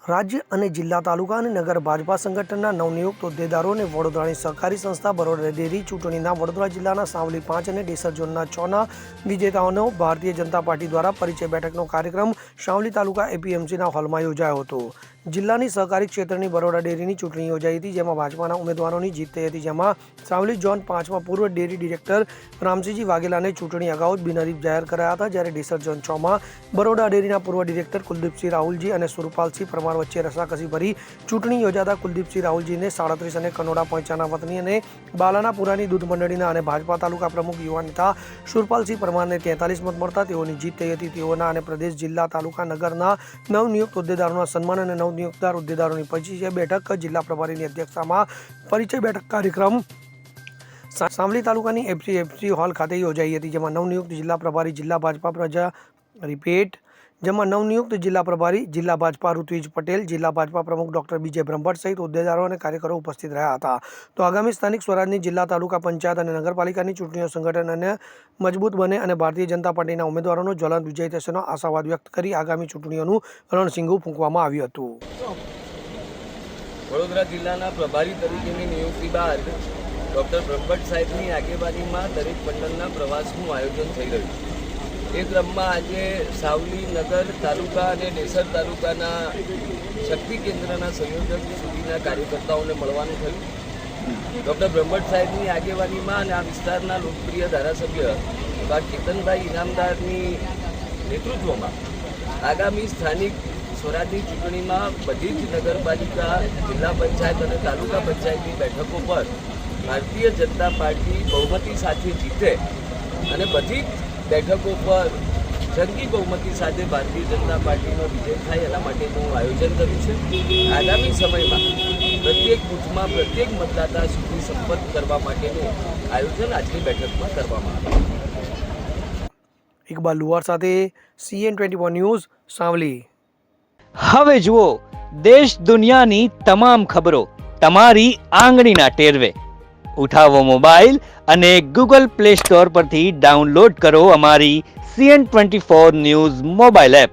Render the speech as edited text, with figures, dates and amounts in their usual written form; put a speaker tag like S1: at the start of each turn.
S1: રાજ્ય અને જિલ્લા તાલુકા અને નગર ભાજપા સંગઠનના નવનિયુક્ત હોદ્દેદારોને વડોદરાની સહકારી સંસ્થા બરોડા ડેરી ચૂંટણીના વડોદરા જિલ્લાના સાવલી 5 અને ડેસર ઝોનના 6ના વિજેતાઓનો ભારતીય જનતા પાર્ટી દ્વારા પરિચય બેઠકનો કાર્યક્રમ સાવલી તાલુકા એપીએમસીના હોલમાં યોજાયો હતો। જિલ્લાની સહકારી ક્ષેત્રની બરોડા ડેરીની ચૂંટણી યોજાઈ હતી, જેમાં ભાજપાના ઉમેદવારોની જીત થઈ હતી, જેમાં સાવલી ઝોન 5માં પૂર્વ ડેરી ડિરેક્ટર રામસિંહજી વાઘેલાને ચૂંટણી અગાઉ જ બિનહરીફ જાહેર કરાયા હતા, જ્યારે ડેસર ઝોન 6માં બરોડા ડેરીના પૂર્વ ડિરેક્ટર કુલદીપસિંહ રાહુલજી અને સુરપાલસિંહ પરમાર વચ્ચે રસાકસી ભરી ચૂંટણી યોજાતા કુલદીપસિંહ રાહુલજીને 37 અને કનોડા પહોંચાના વતની અને બાલાના પુરાની દૂધ મંડળીના અને ભાજપા તાલુકા પ્રમુખ યુવા નેતા સુરપાલસિંહ પરમારને 43 મત મળતા તેઓની જીત થઈ હતી। તેઓના અને પ્રદેશ, જિલ્લા, તાલુકા, નગરના નવનિયુક્ત હોદ્દેદારોના સન્માન અને નવનિયુક્ત હોદ્દેદારોની પરિચય બેઠક જિલ્લા પ્રભારીની અધ્યક્ષતામાં પરિચય બેઠક કાર્યક્રમ સાવલી તાલુકાની એફસી હોલ ખાતે યોજાઈ હતી, જેમાં નવનિયુક્ત જિલ્લા પ્રભારી જિલ્લા ભાજપા જિલ્લા ભાજપા ઋત્વિજ પટેલ, જિલ્લા ભાજપા પ્રમુખ ડોક્ટર બીજે બ્રહ્મભટ્ટ સહિત હોદ્દેદારો અને કાર્યકરો ઉપસ્થિત રહ્યા હતા। તો આગામી સ્થાનિક સ્વરાજની, જિલ્લા, તાલુકા પંચાયત અને નગરપાલિકાની ચૂંટણીઓ સંગઠન અને મજબૂત બને અને ભારતીય જનતા પાર્ટીના ઉમેદવારોનો જ્વલંત વિજય થશેનો આશાવાદ વ્યક્ત કરી આગામી ચૂંટણીઓનું રણશીંગું ફૂંકવામાં આવ્યું હતું।
S2: વડોદરા જિલ્લાના પ્રભારી તરીકેની નિયુક્તિ બાદ ડૉક્ટર બ્રહ્મભટ્ટ સાહેબની આગેવાનીમાં દરેક મંડળના પ્રવાસનું આયોજન થઈ રહ્યું છે। એ ક્રમમાં આજે સાવલી નગર તાલુકા અને ડેસર તાલુકાના શક્તિ કેન્દ્રના સંયોજક સુધીના કાર્યકર્તાઓને મળવાનું થયું। ડૉક્ટર બ્રહ્મભટ્ટ સાહેબની આગેવાનીમાં અને આ વિસ્તારના લોકપ્રિય ધારાસભ્ય કેતનભાઈ ઇનામદારની નેતૃત્વમાં આગામી સ્થાનિક સ્વરાજની ચૂંટણીમાં બધી જ નગરપાલિકા, જિલ્લા પંચાયત અને તાલુકા પંચાયતની બેઠકો પર ભારતીય જનતા પાર્ટી બહુમતી સાથે જીતે અને બધી જ બેઠકો પર જંગી બહુમતી સાથે ભારતીય જનતા પાર્ટીનો વિજય થાય એના માટેનું આયોજન કર્યું છે। આગામી સમયમાં પ્રત્યેક બૂથમાં પ્રત્યેક મતદાતા સુધી સંપર્ક કરવા માટેનું આયોજન આજની બેઠકમાં કરવામાં આવ્યું।
S1: ઇકબાલ લુવાર સાથે CN24 ન્યૂઝ, સાવલી।
S3: હવે જુઓ દેશ દુનિયાની તમામ ખબરો તમારી આંગળીના ટેરવે। ઉઠાવો મોબાઈલ અને Google Play Store પરથી ડાઉનલોડ કરો અમારી CN24 ન્યૂઝ મોબાઈલ એપ।